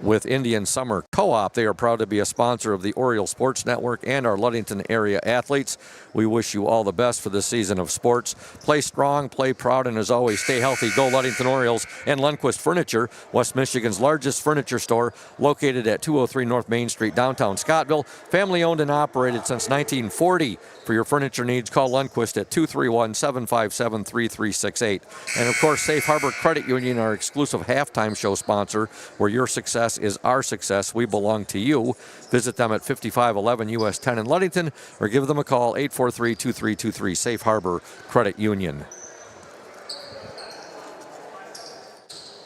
with Indian Summer Co-op. They are proud to be a sponsor of the Oriole Sports Network and our Ludington area athletes. We wish you all the best for this season of sports. Play strong, play proud, and as always, stay healthy. Go Ludington Orioles and Lundquist Furniture, West Michigan's largest furniture store, located at 203 North Main Street, downtown Scottville. Family owned and operated since 1940. For your furniture needs, call Lundquist at 231-757-3368. And of course, Safe Harbor Credit Union, our exclusive halftime show sponsor, where your success is our success. We belong to you. Visit them at 5511 US 10 in Ludington or give them a call, 843-2323, Safe Harbor Credit Union.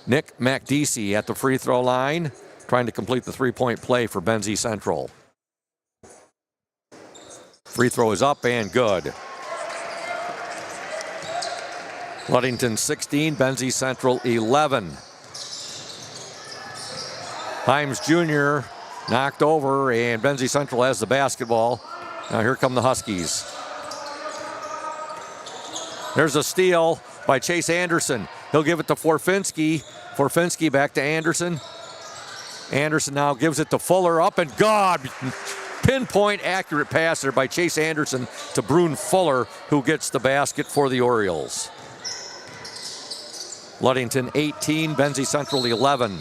Nick MacDeasy at the free throw line, trying to complete the three-point play for Benzie Central. Free throw is up and good. Ludington 16, Benzie Central 11. Himes Jr. knocked over, and Benzie Central has the basketball. Now here come the Huskies. There's a steal by Chase Anderson. He'll give it to Forfinski. Forfinski back to Anderson. Anderson now gives it to Fuller. Up and God! Pinpoint accurate pass there by Chase Anderson to Brune Fuller, who gets the basket for the Orioles. Ludington 18, Benzie Central 11.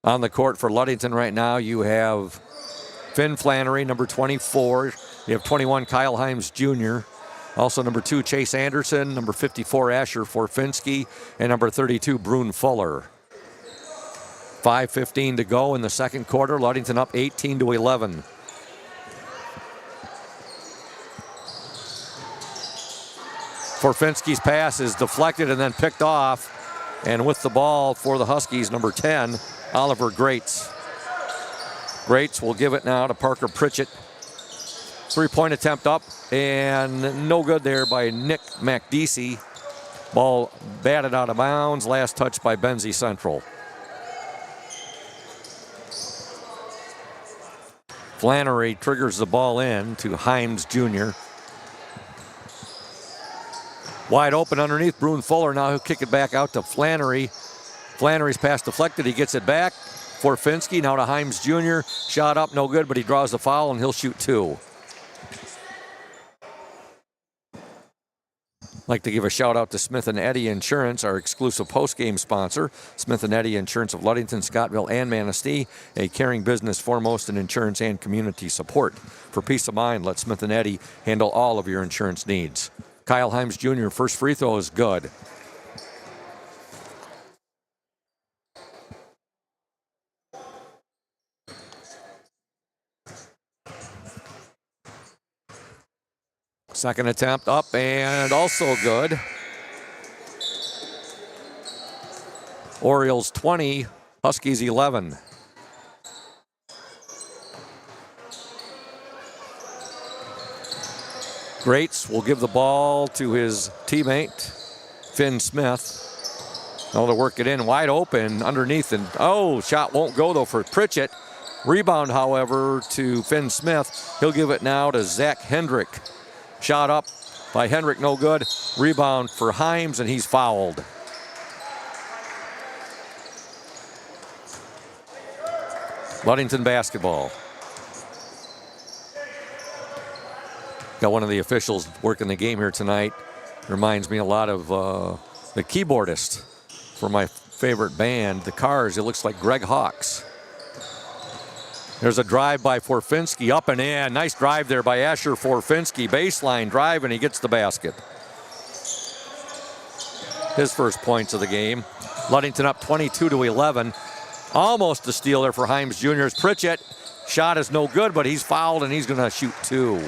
On the court for Ludington right now, you have Finn Flannery, number 24. You have 21, Kyle Himes Jr. Also number 2, Chase Anderson. Number 54, Asher Forfinski. And number 32, Brune Fuller. 5:15 to go in the second quarter. Ludington up 18-11. Forfinski's pass is deflected and then picked off. And with the ball for the Huskies, number 10, Oliver Greats. Greats will give it now to Parker Pritchett. Three-point attempt up and no good there by Nick MacDeasy. Ball batted out of bounds. Last touch by Benzie Central. Flannery triggers the ball in to Himes Jr. Wide open underneath. Brune Fuller. Now he'll kick it back out to Flannery. Flannery's pass deflected. He gets it back. Forfinski now to Himes Jr. Shot up, no good, but he draws the foul and he'll shoot 2. Like to give a shout out to Smith & Eddy Insurance, our exclusive post-game sponsor. Smith & Eddy Insurance of Ludington, Scottville, and Manistee, a caring business foremost in insurance and community support. For peace of mind, let Smith & Eddy handle all of your insurance needs. Kyle Himes Jr., first free throw is good. Second attempt up and also good. Orioles 20, Huskies 11. Greats will give the ball to his teammate, Finn Smith. Now to work it in wide open underneath, and shot won't go though for Pritchett. Rebound, however, to Finn Smith. He'll give it now to Zach Hendrick. Shot up by Hendrick, no good. Rebound for Himes, and he's fouled. Ludington basketball. Got one of the officials working the game here tonight. Reminds me a lot of the keyboardist for my favorite band, the Cars. It looks like Greg Hawkes. There's a drive by Forfinski, up and in. Nice drive there by Asher Forfinski. Baseline drive, and he gets the basket. His first points of the game. Ludington up 22-11. Almost a steal there for Himes Jr.'s Pritchett. Shot is no good, but he's fouled, and he's going to shoot 2.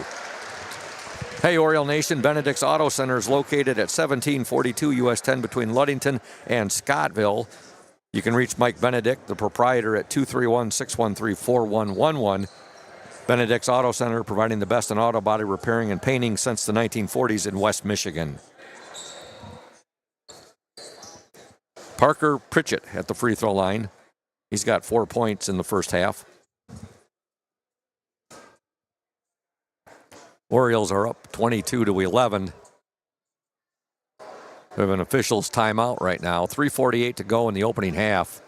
Hey, Oriole Nation, Benedict's Auto Center is located at 1742 US 10 between Ludington and Scottville. You can reach Mike Benedict, the proprietor, at 231-613-4111. Benedict's Auto Center, providing the best in auto body repairing and painting since the 1940s in West Michigan. Parker Pritchett at the free throw line. He's got 4 points in the first half. Orioles are up 22-11. We have an official's timeout right now. 3:48 to go in the opening half.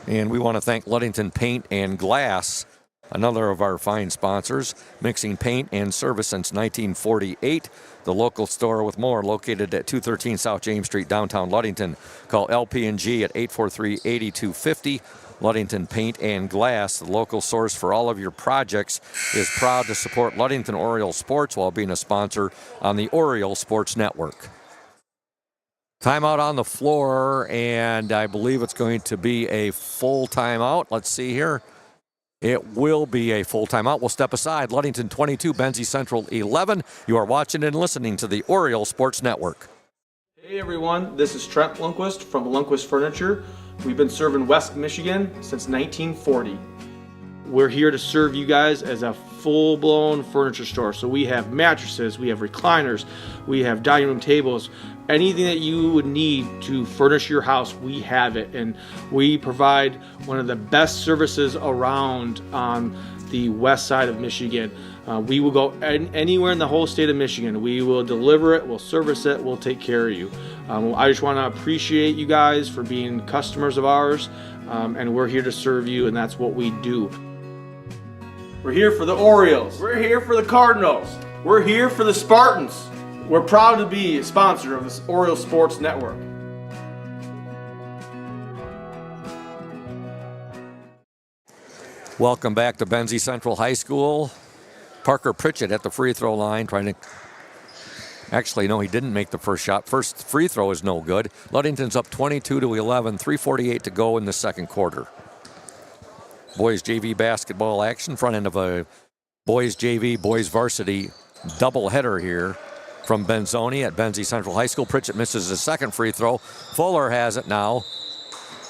And we want to thank Ludington Paint and Glass, another of our fine sponsors, mixing paint and service since 1948. The local store with more, located at 213 South James Street, downtown Ludington. Call LP&G at 843-8250. Ludington Paint and Glass, the local source for all of your projects, is proud to support Ludington Oriole Sports while being a sponsor on the Oriole Sports Network. Timeout on the floor, and I believe it's going to be a full timeout. Let's see here. It will be a full timeout. We'll step aside. Ludington 22, Benzie Central 11. You are watching and listening to the Oriole Sports Network. Hey everyone, this is Trent Lundquist from Lundquist Furniture. We've been serving West Michigan since 1940. We're here to serve you guys as a full-blown furniture store. So we have mattresses, we have recliners, we have dining room tables. Anything that you would need to furnish your house, we have it. And we provide one of the best services around on the west side of Michigan. We will go anywhere in the whole state of Michigan. We will deliver it, we'll service it, we'll take care of you. I just want to appreciate you guys for being customers of ours, and we're here to serve you, and that's what we do. We're here for the Orioles. We're here for the Cardinals. We're here for the Spartans. We're proud to be a sponsor of this Oriole Sports Network. Welcome back to Benzie Central High School. Parker Pritchett at the free throw line trying to... Actually, no, he didn't make the first shot. First free throw is no good. Ludington's up 22-11, 3:48 to go in the second quarter. Boys JV basketball action, front end of a boys JV, boys varsity doubleheader here from Benzoni at Benzie Central High School. Pritchett misses his second free throw. Fuller has it now.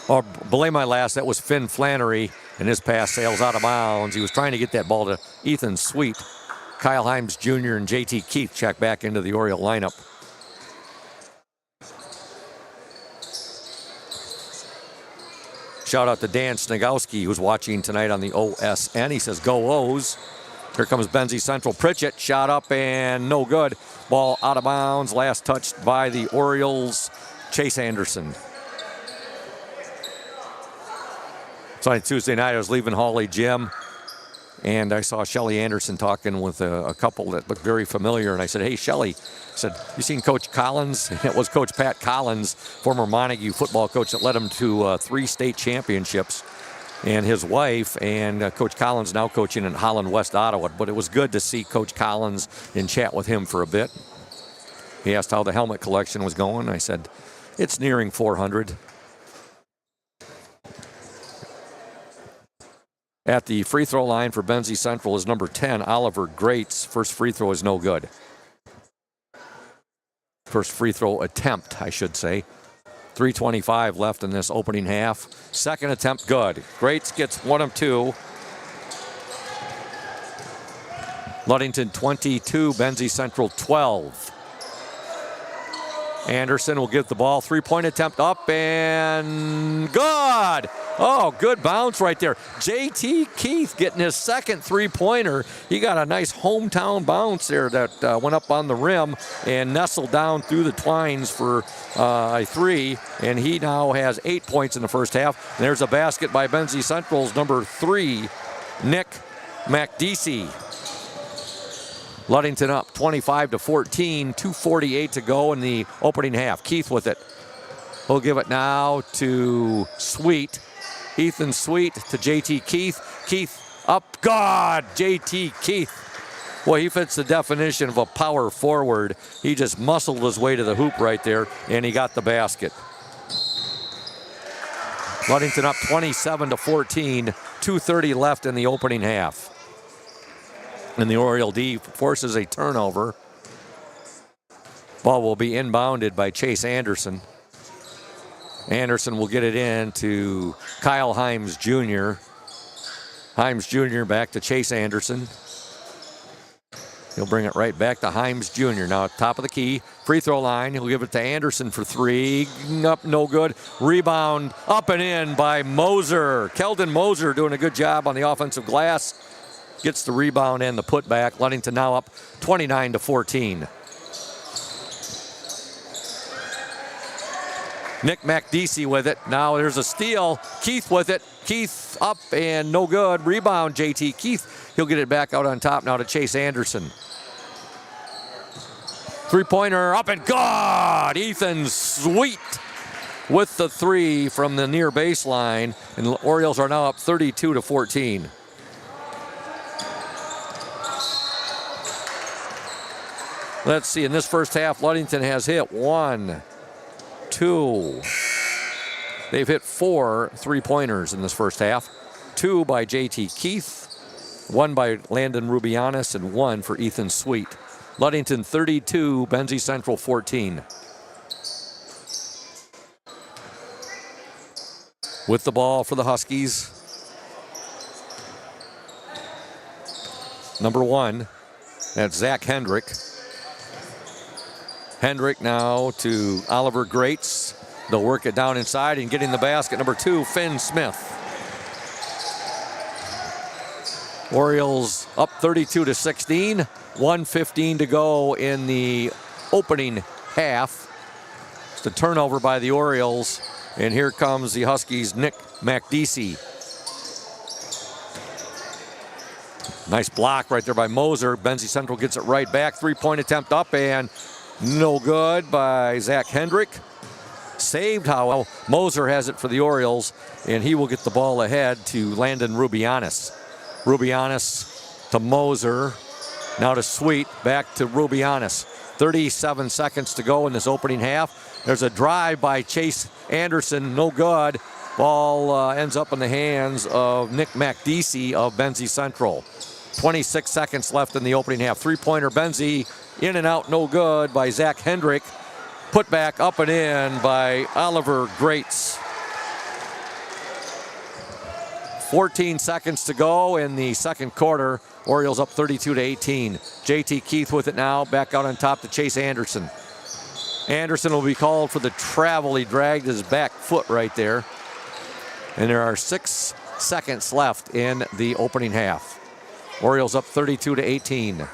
Oh, belay my last, that was Finn Flannery, and his pass sails out of bounds. He was trying to get that ball to Ethan Sweet. Kyle Himes Jr. and JT Keith check back into the Oriole lineup. Shout out to Dan Snagowski, who's watching tonight on the OSN. He says, go O's. Here comes Benzie Central. Pritchett, shot up and no good. Ball out of bounds. Last touched by the Orioles, Chase Anderson. So on Tuesday night, I was leaving Hawley Gym, and I saw Shelly Anderson talking with a couple that looked very familiar. And I said, hey, Shelly, I said, you seen Coach Collins? It was Coach Pat Collins, former Montague football coach that led him to 3 state championships. And his wife, and Coach Collins now coaching in Holland, West Ottawa. But it was good to see Coach Collins and chat with him for a bit. He asked how the helmet collection was going. I said, it's nearing 400. At the free throw line for Benzie Central is number 10, Oliver Greats. First free throw is no good. First free throw attempt, I should say. 3:25 left in this opening half. Second attempt, good. Greats gets 1 of 2. Ludington 22, Benzie Central 12. Anderson will get the ball. 3-point attempt up and good. Oh, good bounce right there. JT Keith getting his second 3-pointer. He got a nice hometown bounce there that went up on the rim and nestled down through the twines for a 3. And he now has 8 points in the first half. And there's a basket by Benzie Central's number 3, Nick MacDeasy. Ludington up 25-14, 2:48 to go in the opening half. Keith with it. He'll give it now to Sweet. Ethan Sweet to JT Keith. Keith up, God! JT Keith. Boy, he fits the definition of a power forward. He just muscled his way to the hoop right there, and he got the basket. Ludington up 27-14, 2:30 left in the opening half. And the Oriole D forces a turnover. Ball will be inbounded by Chase Anderson. Anderson will get it in to Kyle Himes Jr. Himes Jr. back to Chase Anderson. He'll bring it right back to Himes Jr. Now at top of the key, free throw line. He'll give it to Anderson for three. Up, no good. Rebound up and in by Moser. Keldon Moser doing a good job on the offensive glass. Gets the rebound and the putback. Ludington now up 29-14. Nick MacDeasy with it. Now there's a steal. Keith with it. Keith up and no good. Rebound, JT Keith. He'll get it back out on top now to Chase Anderson. Three-pointer up and good. Ethan Sweet with the three from the near baseline. And the Orioles are now up 32-14. Let's see, in this first half, Ludington has hit 1, 2. They've hit 4 three-pointers in this first half. 2 by JT Keith, 1 by Landon Rubianis, and 1 for Ethan Sweet. Ludington 32, Benzie Central 14. With the ball for the Huskies. Number 1, that's Zach Hendrick. Hendrick now to Oliver Greats. They'll work it down inside and getting the basket. Number 2, Finn Smith. Orioles up 32-16. 1:15 to go in the opening half. It's a turnover by the Orioles. And here comes the Huskies' Nick MacDeasy. Nice block right there by Moser. Benzie Central gets it right back. Three-point attempt up and no good by Zach Hendrick. Saved, however. Moser has it for the Orioles, and he will get the ball ahead to Landon Rubianis. Rubianis to Moser. Now to Sweet. Back to Rubianis. 37 seconds to go in this opening half. There's a drive by Chase Anderson. No good. Ball ends up in the hands of Nick MacDeasy of Benzie Central. 26 seconds left in the opening half. Three-pointer Benzie. In and out, no good by Zach Hendrick. Put back up and in by Oliver Greats. 14 seconds to go in the second quarter. Orioles up 32-18. JT Keith with it now. Back out on top to Chase Anderson. Anderson will be called for the travel. He dragged his back foot right there. And there are 6 seconds left in the opening half. Orioles up 32-18.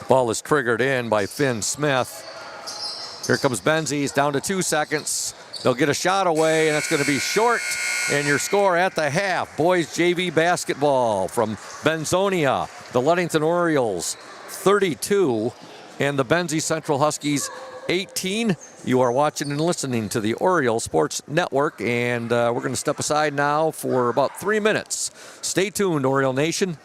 Ball is triggered in by Finn Smith. Here comes Benzie. He's down to 2 seconds. They'll get a shot away, and it's going to be short. And your score at the half. Boys JV basketball from Benzonia. The Ludington Orioles 32 and the Benzie Central Huskies 18. You are watching and listening to the Orioles Sports Network, and we're going to step aside now for about 3 minutes. Stay tuned, Oriole Nation.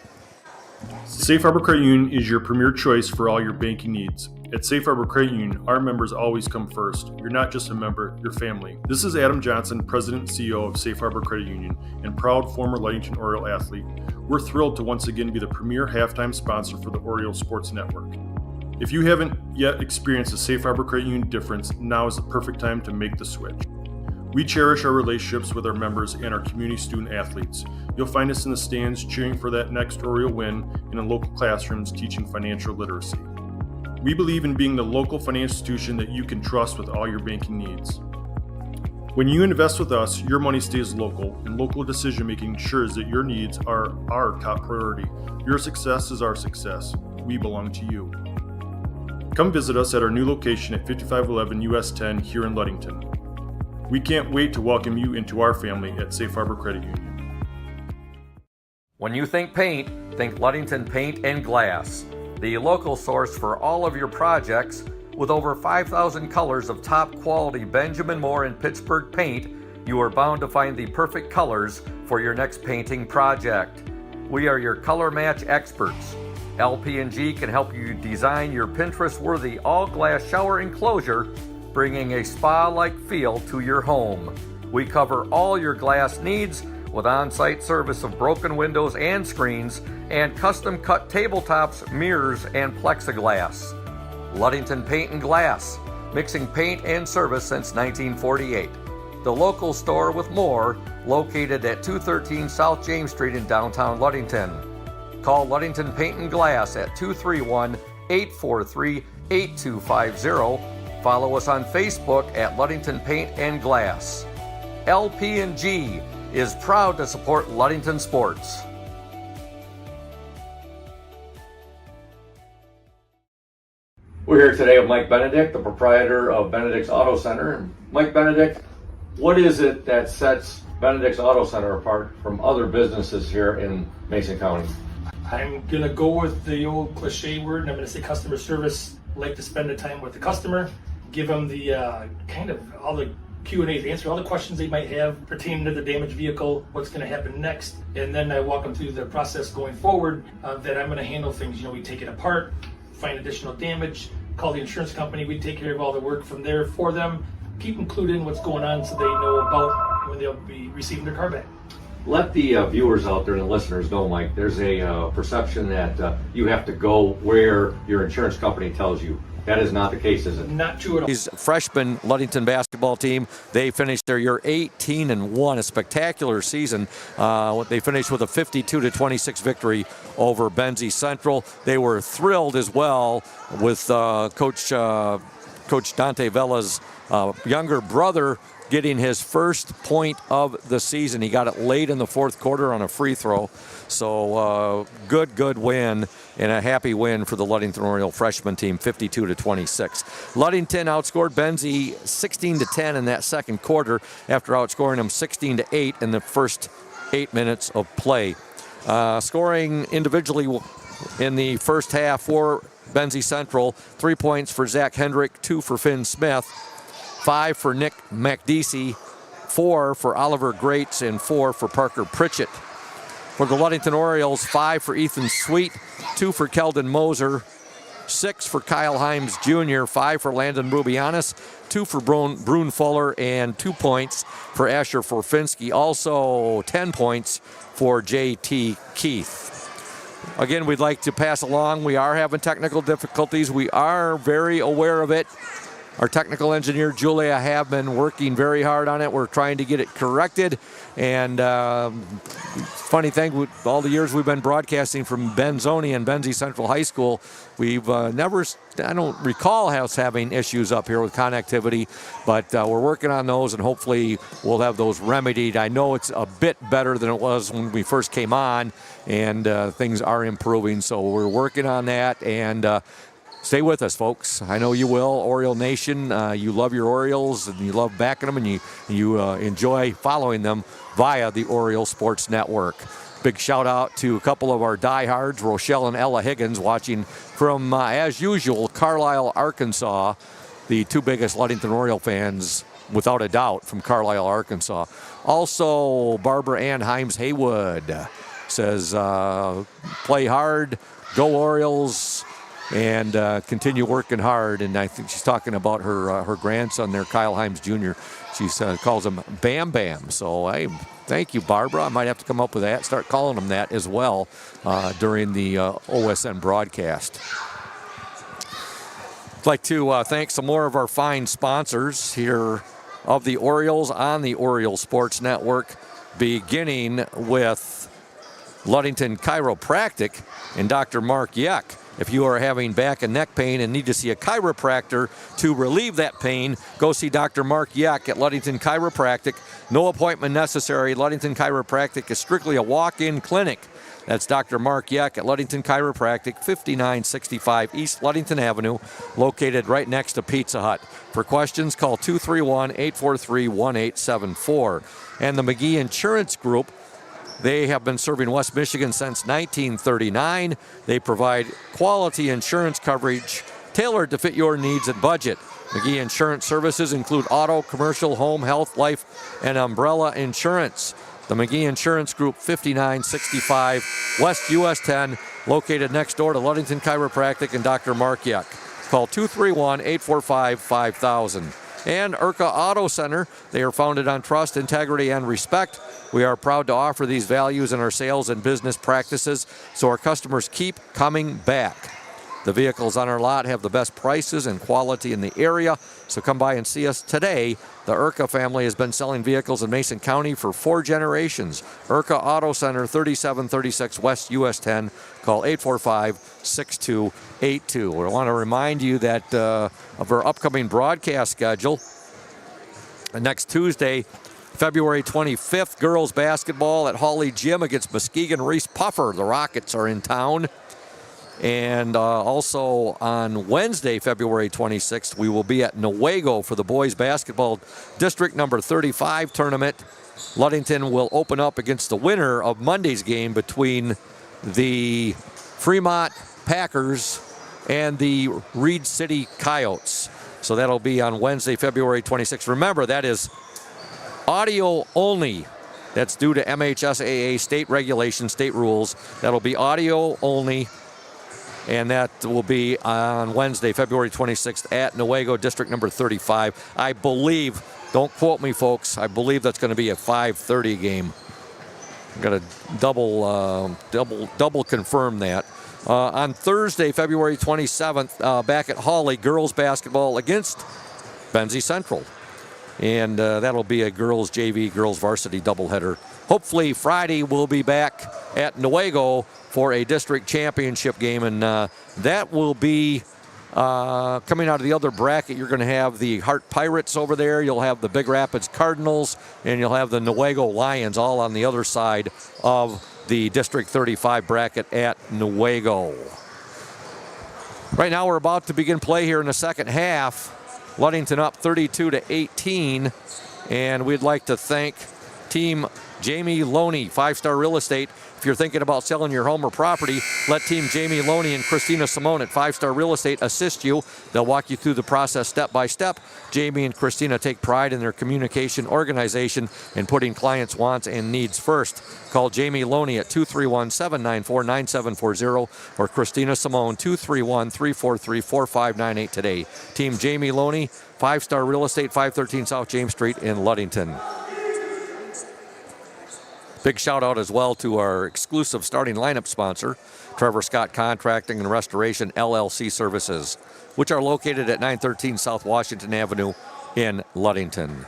Safe Harbor Credit Union is your premier choice for all your banking needs. At Safe Harbor Credit Union, our members always come first. You're not just a member, you're family. This is Adam Johnson, President and CEO of Safe Harbor Credit Union and proud former Ludington Oriole athlete. We're thrilled to once again be the premier halftime sponsor for the Orioles Sports Network. If you haven't yet experienced the Safe Harbor Credit Union difference, now is the perfect time to make the switch. We cherish our relationships with our members and our community student athletes. You'll find us in the stands cheering for that next Oriole win and in local classrooms teaching financial literacy. We believe in being the local financial institution that you can trust with all your banking needs. When you invest with us, your money stays local, and local decision-making ensures that your needs are our top priority. Your success is our success. We belong to you. Come visit us at our new location at 5511 US 10 here in Ludington. We can't wait to welcome you into our family at Safe Harbor Credit Union. When you think paint, think Ludington Paint and Glass, the local source for all of your projects. With over 5,000 colors of top quality Benjamin Moore and Pittsburgh paint, you are bound to find the perfect colors for your next painting project. We are your color match experts. LP&G can help you design your Pinterest-worthy all-glass shower enclosure, bringing a spa-like feel to your home. We cover all your glass needs with on-site service of broken windows and screens and custom-cut tabletops, mirrors, and plexiglass. Ludington Paint and Glass, mixing paint and service since 1948. The local store with more, located at 213 South James Street in downtown Ludington. Call Ludington Paint and Glass at 231-843-8250. Follow us on Facebook at Ludington Paint and Glass. LP&G is proud to support Ludington sports. We're here today with Mike Benedict, the proprietor of Benedict's Auto Center. Mike Benedict, what is it that sets Benedict's Auto Center apart from other businesses here in Mason County? I'm gonna go with the old cliche word, and I'm gonna say customer service. Like to spend the time with the customer, give them the kind of all the Q&As, answer all the questions they might have pertaining to the damaged vehicle, what's gonna happen next, and then I walk them through the process going forward that I'm gonna handle things. We take it apart, find additional damage, call the insurance company, we take care of all the work from there for them, keep included in what's going on so they know about when they'll be receiving their car back. Let the viewers out there and the listeners know, Mike, there's a perception that you have to go where your insurance company tells you. That is not the case, is it? Not true at all. These freshman Ludington basketball team, they finished their year 18-1, a spectacular season. They finished with a 52-26 victory over Benzie Central. They were thrilled as well with Coach Dante Vella's younger brother getting his first point of the season. He got it late in the fourth quarter on a free throw. So good win and a happy win for the Ludington Oriole freshman team, 52-26. Ludington outscored Benzie 16-10 in that second quarter after outscoring them 16-8 in the first 8 minutes of play. Scoring individually in the first half for Benzie Central, 3 points for Zach Hendrick, 2 for Finn Smith, 5 for Nick McDeasy, 4 for Oliver Greats, and 4 for Parker Pritchett. For the Ludington Orioles, 5 for Ethan Sweet, 2 for Keldon Moser, 6 for Kyle Himes Jr., 5 for Landon Rubianis, 2 for Brune Fuller, and 2 points for Asher Forfinski. Also 10 points for J.T. Keith. Again, we'd like to pass along, we are having technical difficulties. We are very aware of it. Our technical engineer, Julia, have been working very hard on it. We're trying to get it corrected. And funny thing, with all the years we've been broadcasting from Benzie and Benzie Central High School, we've I don't recall us having issues up here with connectivity, but we're working on those, and hopefully we'll have those remedied. I know it's a bit better than it was when we first came on, and things are improving, so we're working on that. And stay with us, folks. I know you will. Oriole Nation, you love your Orioles, and you love backing them, and you enjoy following them via the Oriole Sports Network. Big shout out to a couple of our diehards, Rochelle and Ella Higgins, watching from, as usual, Carlisle, Arkansas. The two biggest Ludington Oriole fans, without a doubt, from Carlisle, Arkansas. Also, Barbara Ann Himes Haywood says, play hard, go Orioles, and continue working hard. And I think she's talking about her grandson there, Kyle Himes Jr. She calls him Bam Bam. So hey, thank you, Barbara. I might have to come up with that, start calling him that as well during the OSN broadcast. I'd like to thank some more of our fine sponsors here of the Orioles on the Oriole Sports Network, beginning with Ludington Chiropractic and Dr. Mark Yeck. If you are having back and neck pain and need to see a chiropractor to relieve that pain, go see Dr. Mark Yeck at Ludington Chiropractic. No appointment necessary. Ludington Chiropractic is strictly a walk-in clinic. That's Dr. Mark Yeck at Ludington Chiropractic, 5965 East Ludington Avenue, located right next to Pizza Hut. For questions, call 231-843-1874. And the McGee Insurance Group, they have been serving West Michigan since 1939. They provide quality insurance coverage tailored to fit your needs and budget. McGee Insurance Services include auto, commercial, home, health, life, and umbrella insurance. The McGee Insurance Group, 5965 West US 10, located next door to Ludington Chiropractic and Dr. Mark Yeck. Call 231-845-5000. And Urca Auto Center, they are founded on trust, integrity, and respect. We are proud to offer these values in our sales and business practices so our customers keep coming back. The vehicles on our lot have the best prices and quality in the area, so come by and see us today. The Urca family has been selling vehicles in Mason County for 4 generations. Urca Auto Center, 3736 West US 10. Call 845-6282. I want to remind you that of our upcoming broadcast schedule. Next Tuesday, February 25th, girls basketball at Hawley Gym against Muskegon Reese Puffer. The Rockets are in town. And also on Wednesday, February 26th, we will be at Newaygo for the boys basketball district number 35 tournament. Ludington will open up against the winner of Monday's game between the Fremont Packers and the Reed City Coyotes. So that'll be on Wednesday, February 26th. Remember, that is audio only. That's due to MHSAA state regulations, state rules. That'll be audio only. And that will be on Wednesday, February 26th at Newaygo, District number 35. I believe, don't quote me, folks, I believe that's going to be a 5:30 game. I'm going to double confirm that. On Thursday, February 27th, back at Hawley, girls basketball against Benzie Central. And that'll be a girls JV, girls varsity doubleheader. Hopefully Friday we'll be back at Newaygo for a district championship game, and that will be coming out of the other bracket. You're going to have the Hart Pirates over there, you'll have the Big Rapids Cardinals, and you'll have the Newaygo Lions all on the other side of the District 35 bracket at Newaygo. Right now we're about to begin play here in the second half. Ludington up 32-18, and we'd like to thank Team Jamie Loney, 5-Star Real Estate. If you're thinking about selling your home or property, let Team Jamie Loney and Christina Simone at 5-Star Real Estate assist you. They'll walk you through the process step by step. Jamie and Christina take pride in their communication, organization, and putting clients' wants and needs first. Call Jamie Loney at 231-794-9740 or Christina Simone 231-343-4598 today. Team Jamie Loney, 5-Star Real Estate, 513 South James Street in Ludington. Big shout out as well to our exclusive starting lineup sponsor, Trevor Scott Contracting and Restoration LLC Services, which are located at 913 South Washington Avenue in Ludington.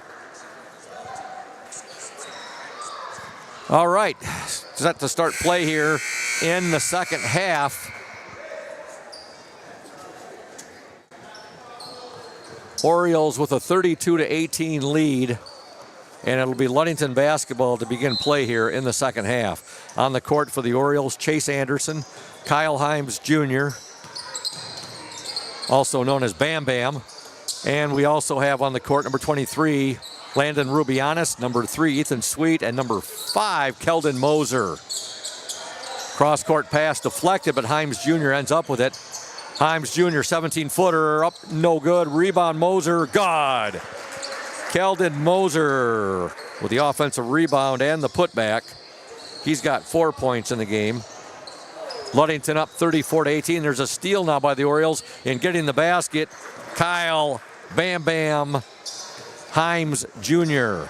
All right, set to start play here in the second half. Orioles with a 32-18 lead. And it'll be Ludington basketball to begin play here in the second half. On the court for the Orioles, Chase Anderson, Kyle Himes Jr., also known as Bam Bam. And we also have on the court number 23, Landon Rubianis, number 3, Ethan Sweet, and number 5, Keldon Moser. Cross-court pass deflected, but Himes Jr. ends up with it. Himes Jr., 17-footer, up, no good. Rebound, Moser, good. Keldon Moser with the offensive rebound and the putback. He's got 4 points in the game. Ludington up 34-18. There's a steal now by the Orioles in getting the basket. Kyle Bam Bam Himes Jr.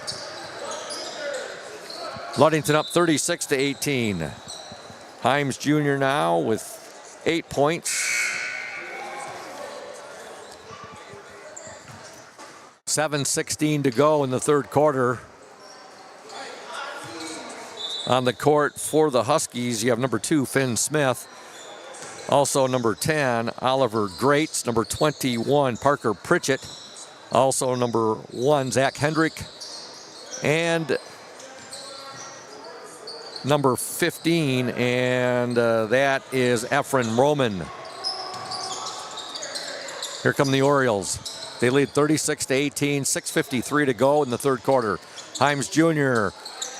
Ludington up 36-18. Himes Jr. now with 8 points. 7:16 to go in the third quarter. On the court for the Huskies, you have number 2, Finn Smith. Also number 10, Oliver Greats. Number 21, Parker Pritchett. Also number 1, Zach Hendrick. And number 15, and that is Efren Roman. Here come the Orioles. They lead 36-18, 6:53 to go in the third quarter. Himes Jr.,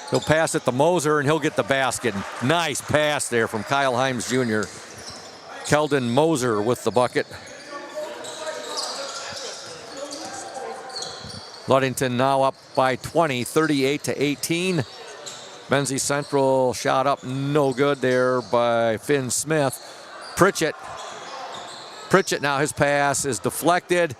he'll pass it to Moser, and he'll get the basket. Nice pass there from Kyle Himes Jr. Keldon Moser with the bucket. Ludington now up by 20, 38-18. Benzie Central shot up, no good there by Finn Smith. Pritchett now, his pass is deflected.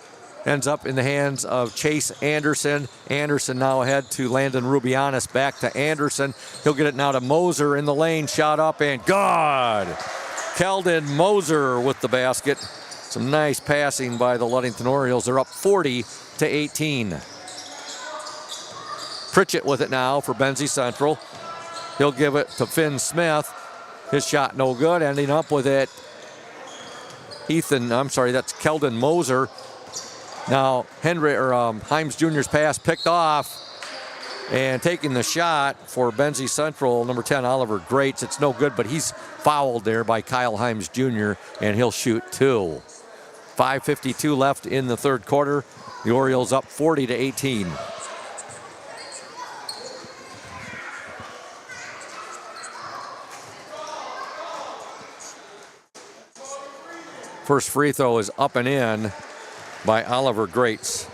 Ends up in the hands of Chase Anderson. Anderson now ahead to Landon Rubianis. Back to Anderson. He'll get it now to Moser in the lane. Shot up and good. Keldon Moser with the basket. Some nice passing by the Ludington Orioles. They're up 40-18. Pritchett with it now for Benzie Central. He'll give it to Finn Smith. His shot no good, ending up with it. That's Keldon Moser. Now Himes Jr.'s pass picked off, and taking the shot for Benzie Central, number 10, Oliver Greats. It's no good, but he's fouled there by Kyle Himes Jr., and he'll shoot 2. 5:52 left in the third quarter. The Orioles up 40-18. First free throw is up and in by Oliver Greats.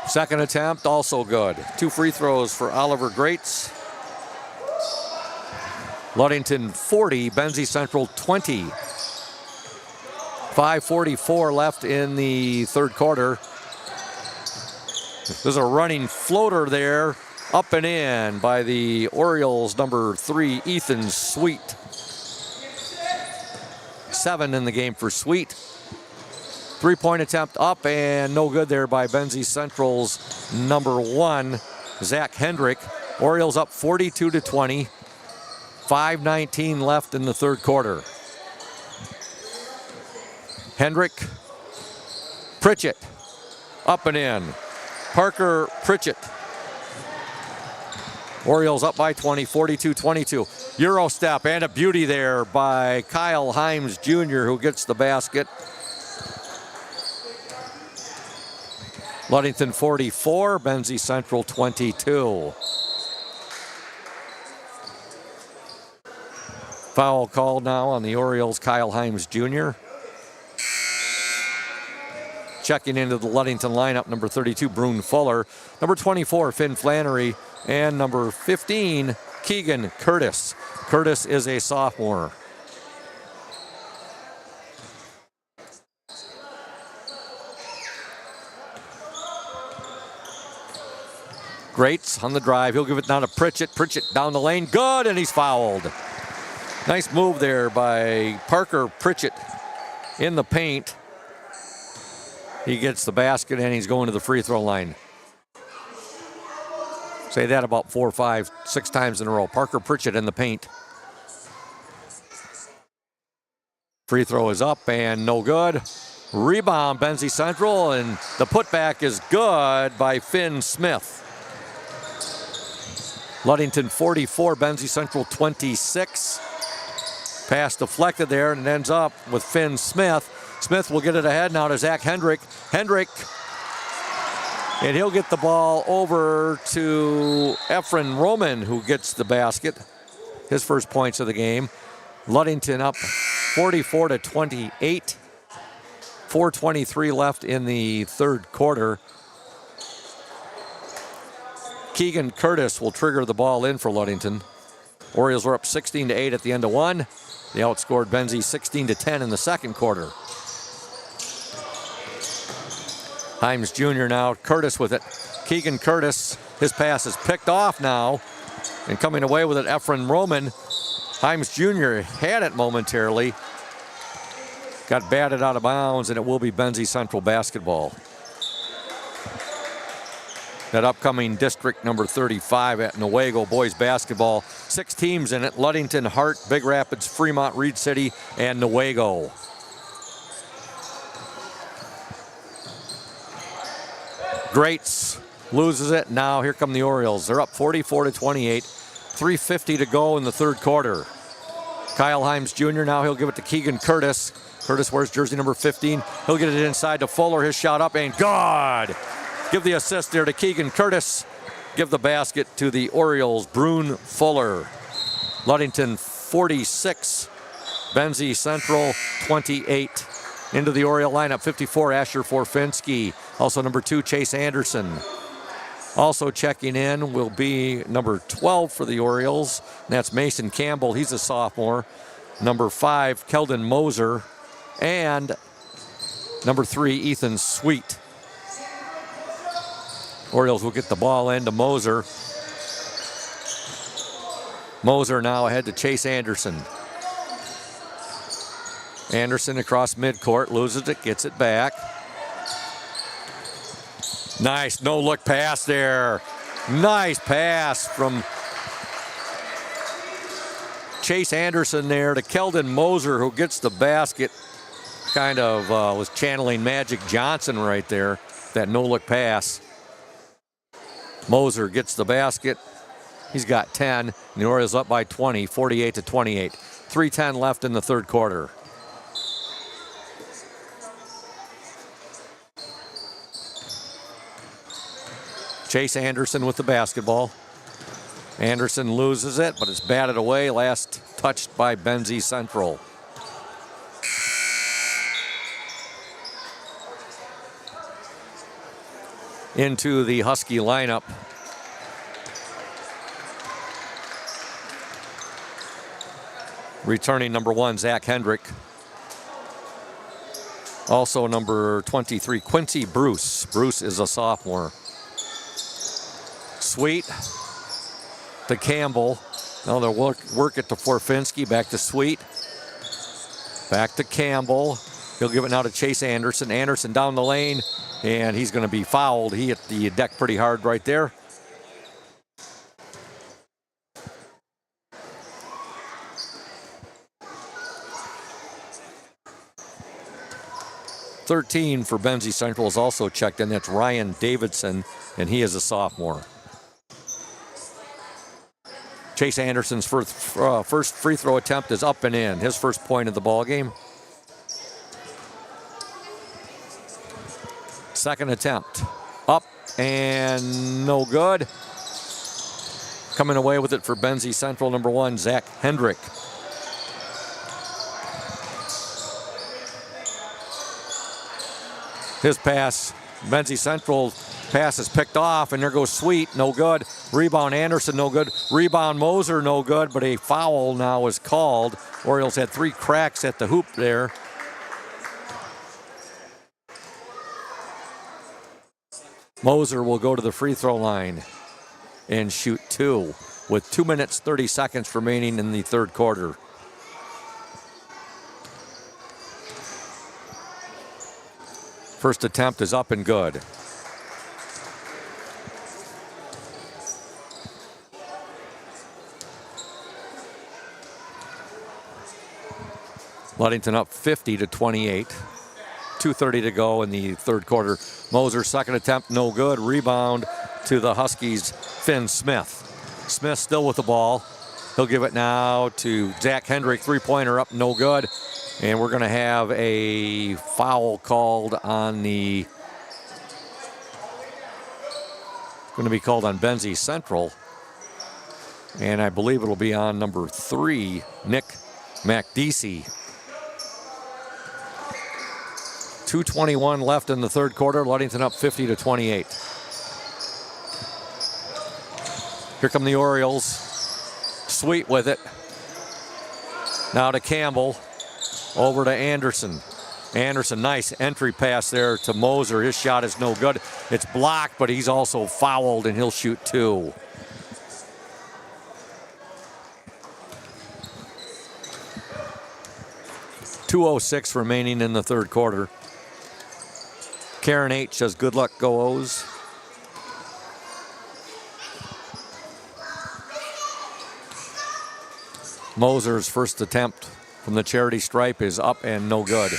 Second attempt, also good. 2 free throws for Oliver Greats. Ludington 40, Benzie Central 20. 5:44 left in the third quarter. There's a running floater there, up and in by the Orioles, number 3, Ethan Sweet. 7 in the game for Sweet. 3-point attempt up and no good there by Benzie Central's number 1, Zach Hendrick. Orioles up 42-20. 5:19 left in the third quarter. Hendrick, Pritchett, up and in. Parker Pritchett. Orioles up by 20, 42-22. Euro step and a beauty there by Kyle Himes Jr., who gets the basket. Ludington 44, Benzie Central 22. Foul called now on the Orioles, Kyle Himes Jr. Checking into the Ludington lineup, number 32, Brune Fuller. Number 24, Finn Flannery. And number 15, Keegan Curtis. Curtis is a sophomore. Greats on the drive. He'll give it down to Pritchett. Pritchett down the lane. Good, and he's fouled. Nice move there by Parker Pritchett in the paint. He gets the basket, and he's going to the free throw line. Say that about 4, 5, 6 times in a row. Parker Pritchett in the paint. Free throw is up and no good. Rebound, Benzie Central, and the putback is good by Finn Smith. Ludington 44, Benzie Central 26. Pass deflected there, and it ends up with Finn Smith. Smith will get it ahead now to Zach Hendrick. Hendrick, and he'll get the ball over to Efren Roman, who gets the basket. His first points of the game. Ludington up 44-28. 4:23 left in the third quarter. Keegan Curtis will trigger the ball in for Ludington. Orioles were up 16-8 at the end of one. They outscored Benzie 16-10 in the second quarter. Himes Jr. now, Curtis with it. Keegan Curtis, his pass is picked off now. And coming away with it, Efren Roman. Himes Jr. had it momentarily. Got batted out of bounds, and it will be Benzie Central basketball. That upcoming district number 35 at Newaygo boys basketball. 6 teams in it: Ludington, Hart, Big Rapids, Fremont, Reed City, and Newaygo. Greats loses it. Now here come the Orioles. They're up 44-28. 3:50 to go in the third quarter. Kyle Himes Jr. now, he'll give it to Keegan Curtis. Curtis wears jersey number 15. He'll get it inside to Fuller. His shot up and good. Give the assist there to Keegan Curtis. Give the basket to the Orioles, Brune Fuller. Ludington 46, Benzie Central 28. Into the Oriole lineup, 54, Asher Forfinski. Also number 2, Chase Anderson. Also checking in will be number 12 for the Orioles. And that's Mason Campbell. He's a sophomore. Number 5, Keldon Moser. And number 3, Ethan Sweet. Orioles will get the ball into Moser. Moser now ahead to Chase Anderson. Anderson across midcourt, loses it, gets it back. Nice no-look pass there. Nice pass from Chase Anderson there to Keldon Moser, who gets the basket. Kind of was channeling Magic Johnson right there, that no-look pass. Moser gets the basket. He's got 10. And the Orioles up by 20, 48-28. 3:10 left in the third quarter. Chase Anderson with the basketball. Anderson loses it, but it's batted away. Last touched by Benzie Central. Into the Husky lineup. Returning number 1, Zach Hendrick. Also number 23, Quincy Bruce. Bruce is a sophomore. Sweet to Campbell. Now they'll work it to Forfinski. Back to Sweet. Back to Campbell. He'll give it now to Chase Anderson. Anderson down the lane, and he's going to be fouled. He hit the deck pretty hard right there. .13 for Benzie Central is also checked in. That's Ryan Davidson, and he is a sophomore. Chase Anderson's first free throw attempt is up and in. His first point of the ball game. Second attempt, up and no good. Coming away with it for Benzie Central, number 1, Zach Hendrick. His pass, Benzie Central pass is picked off, and there goes Sweet, no good. Rebound Anderson, no good. Rebound Moser, no good, but a foul now is called. Orioles had 3 cracks at the hoop there. Moser will go to the free throw line and shoot 2 with 2 minutes, 30 seconds remaining in the third quarter. First attempt is up and good. Ludington up 50-28. 2:30 to go in the third quarter. Moser's second attempt, no good. Rebound to the Huskies, Finn Smith. Smith still with the ball. He'll give it now to Zach Hendrick. Three-pointer up, no good. And we're going to have a foul called on the... going to be called on Benzie Central. And I believe it'll be on number 3, Nick MacDeasy. 2:21 left in the third quarter. Ludington up 50-28. Here come the Orioles. Sweet with it. Now to Campbell. Over to Anderson. Anderson, nice entry pass there to Moser. His shot is no good. It's blocked, but he's also fouled, and he'll shoot 2. .206 remaining in the third quarter. Karen H says, good luck, go O's. Moser's first attempt from the charity stripe is up and no good.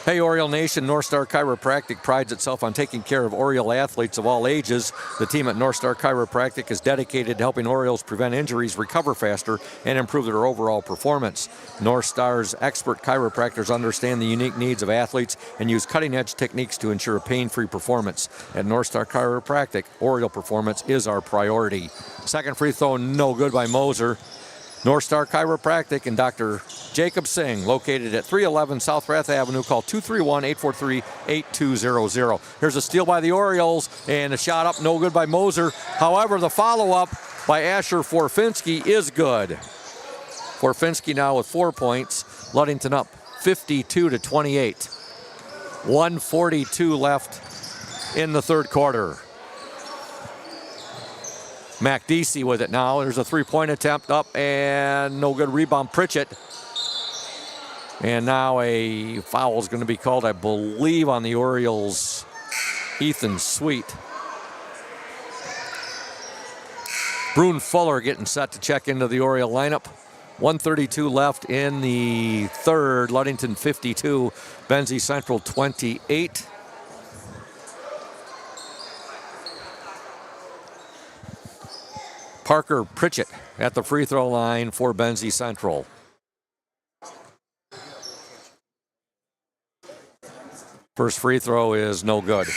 Hey, Oriole Nation, North Star Chiropractic prides itself on taking care of Oriole athletes of all ages. The team at North Star Chiropractic is dedicated to helping Orioles prevent injuries, recover faster, and improve their overall performance. North Star's expert chiropractors understand the unique needs of athletes and use cutting-edge techniques to ensure a pain-free performance. At North Star Chiropractic, Oriole performance is our priority. Second free throw, no good by Moser. North Star Chiropractic and Dr. Jacob Singh, located at 311 South Rath Avenue. Call 231-843-8200. Here's a steal by the Orioles, and a shot up, no good by Moser. However, the follow-up by Asher Forfinski is good. Forfinski now with 4 points. Ludington up 52-28. 1:42 left in the third quarter. MacDC with it now. There's a three-point attempt up and no good. Rebound Pritchett. And now a foul is going to be called, I believe, on the Orioles' Ethan Sweet. Brune Fuller getting set to check into the Oriole lineup. 1:32 left in the third. Ludington 52, Benzie Central 28. Parker Pritchett at the free throw line for Benzie Central. First free throw is no good.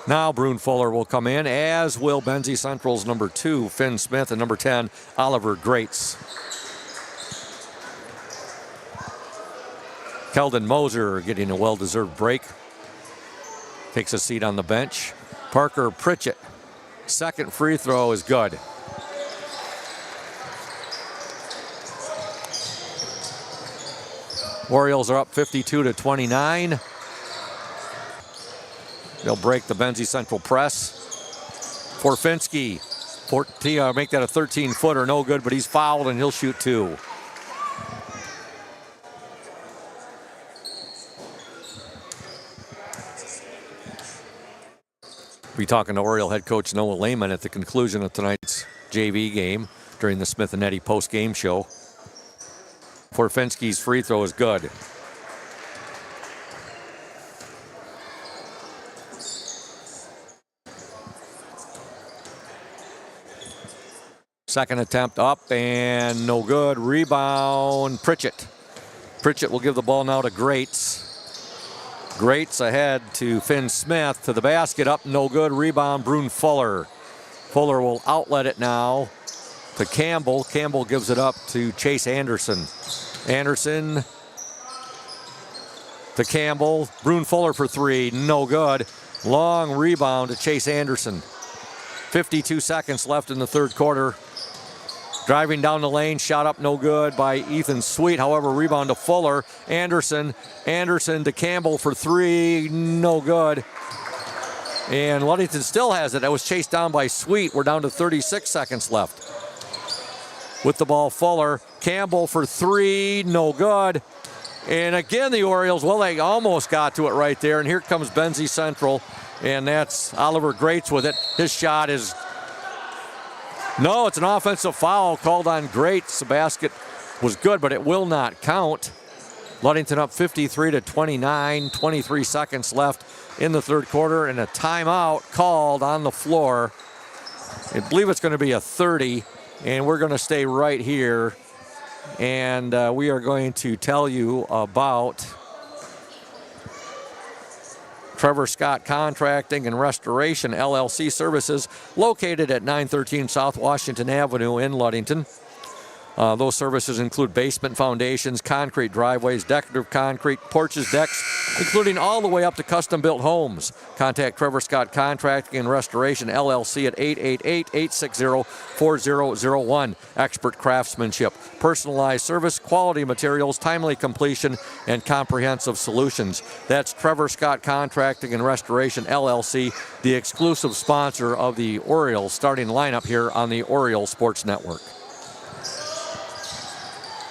Now Brune Fuller will come in, as will Benzie Central's number 2, Finn Smith, and number 10, Oliver Greats. Keldon Moser getting a well-deserved break. Takes a seat on the bench. Parker Pritchett, second free throw is good. Orioles are up 52-29. They'll break the Benzie Central press. Forfinski, make that a 13-footer, no good, but he's fouled and he'll shoot 2. We'll be talking to Oriole head coach Noah Lehman at the conclusion of tonight's JV game during the Smith and Eddy post-game show. Forfinski's free throw is good. Second attempt up and no good. Rebound Pritchett. Pritchett will give the ball now to Greats. Greats ahead to Finn Smith to the basket, up no good. Rebound Brune Fuller. Fuller will outlet it now to Campbell. Campbell gives it up to Chase Anderson. Anderson to Campbell. Brune Fuller for 3, no good. Long rebound to Chase Anderson. 52 seconds left in the third quarter. Driving down the lane, shot up no good by Ethan Sweet. However, rebound to Fuller. Anderson to Campbell for 3, no good. And Ludington still has it. That was chased down by Sweet. We're down to 36 seconds left. With the ball, Fuller. Campbell for 3, no good. And again, the Orioles, well, they almost got to it right there. And here comes Benzie Central. And that's Oliver Greats with it. His shot is... No, it's an offensive foul called on Greats. The basket was good, but it will not count. Ludington up 53-29, 23 seconds left in the third quarter, and a timeout called on the floor. I believe it's going to be a 30, and we're going to stay right here. And we are going to tell you about Trevor Scott Contracting and Restoration LLC services located at 913 South Washington Avenue in Ludington. Those services include basement foundations, concrete driveways, decorative concrete, porches, decks, including all the way up to custom-built homes. Contact Trevor Scott Contracting and Restoration LLC at 888-860-4001. Expert craftsmanship, personalized service, quality materials, timely completion, and comprehensive solutions. That's Trevor Scott Contracting and Restoration LLC, the exclusive sponsor of the Orioles starting lineup here on the Oriole Sports Network.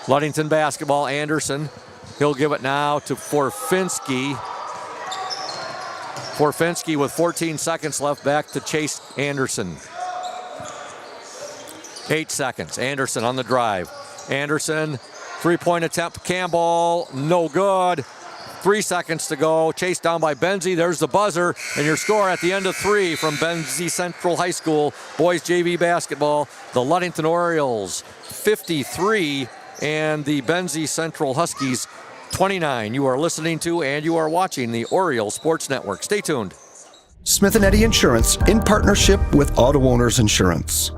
Ludington basketball, Anderson. He'll give it now to Forfinski. Forfinski with 14 seconds left, back to Chase Anderson. 8 seconds. Anderson on the drive. Anderson, three-point attempt. Campbell, no good. 3 seconds to go. Chased down by Benzie. There's the buzzer. And your score at the end of 3 from Benzie Central High School. Boys JV basketball. The Ludington Orioles 53 and the Benzie Central Huskies 29. You are listening to and you are watching the Oriole Sports Network. Stay tuned. Smith and Eddy Insurance in partnership with Auto Owners Insurance.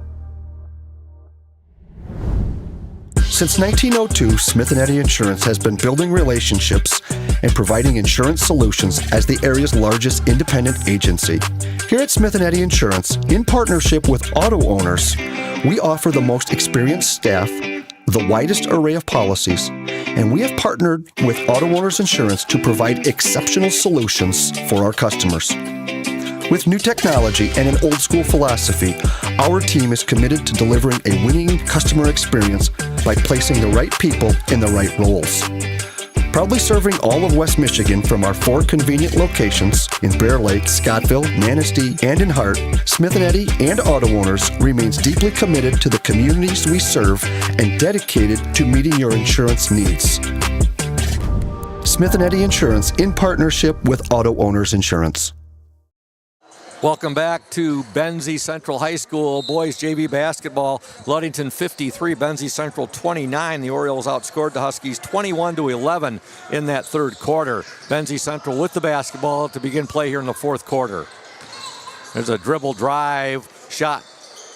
Since 1902, Smith and Eddy Insurance has been building relationships and providing insurance solutions as the area's largest independent agency. Here at Smith and Eddy Insurance, in partnership with Auto Owners, we offer the most experienced staff, the widest array of policies, and we have partnered with Auto Owners Insurance to provide exceptional solutions for our customers. With new technology and an old-school philosophy, our team is committed to delivering a winning customer experience by placing the right people in the right roles. Proudly serving all of West Michigan from our 4 convenient locations in Bear Lake, Scottville, Manistee, and in Hart, Smith & Eddy and Auto Owners remains deeply committed to the communities we serve and dedicated to meeting your insurance needs. Smith & Eddy Insurance in partnership with Auto Owners Insurance. Welcome back to Benzie Central High School boys JV basketball. Ludington 53, Benzie Central 29. The Orioles outscored the Huskies 21-11 in that third quarter. Benzie Central with the basketball to begin play here in the fourth quarter. There's a dribble drive, shot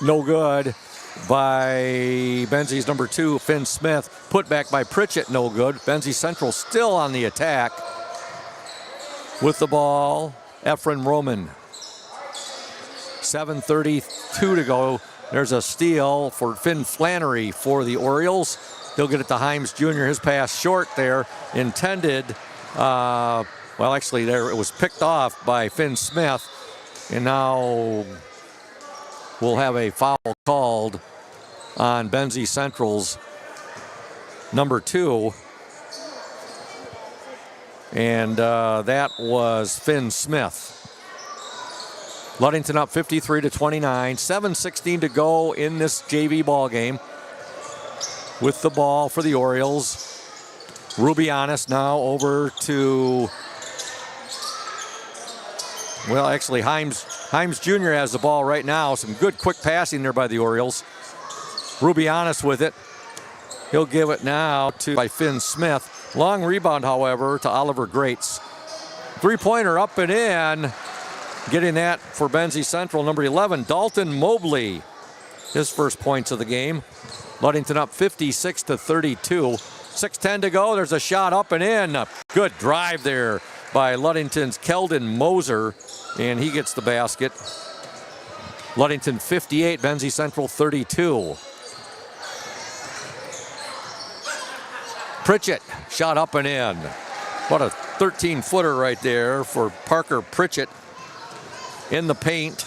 no good by Benzie's number 2, Finn Smith. Put back by Pritchett, no good. Benzie Central still on the attack. With the ball, Efren Roman. 7:32 to go. There's a steal for Finn Flannery for the Orioles. He'll get it to Himes Jr. His pass short there. Intended, actually there it was picked off by Finn Smith. And now we'll have a foul called on Benzie Central's number 2. And that was Finn Smith. Ludington up 53-29, 7:16 to go in this JV ball game. With the ball for the Orioles, Rubianis now over to, Himes Jr. has the ball right now. Some good quick passing there by the Orioles. Rubianis with it. He'll give it now by Finn Smith. Long rebound, however, to Oliver Grates. Three-pointer up and in. Getting that for Benzie Central, number 11, Dalton Mobley. His first points of the game. Ludington up 56-32. 6:10 to go. There's a shot up and in. A good drive there by Ludington's Keldon Moser, and he gets the basket. Ludington 58, Benzie Central 32. Pritchett, shot up and in. What a 13-footer right there for Parker Pritchett. In the paint.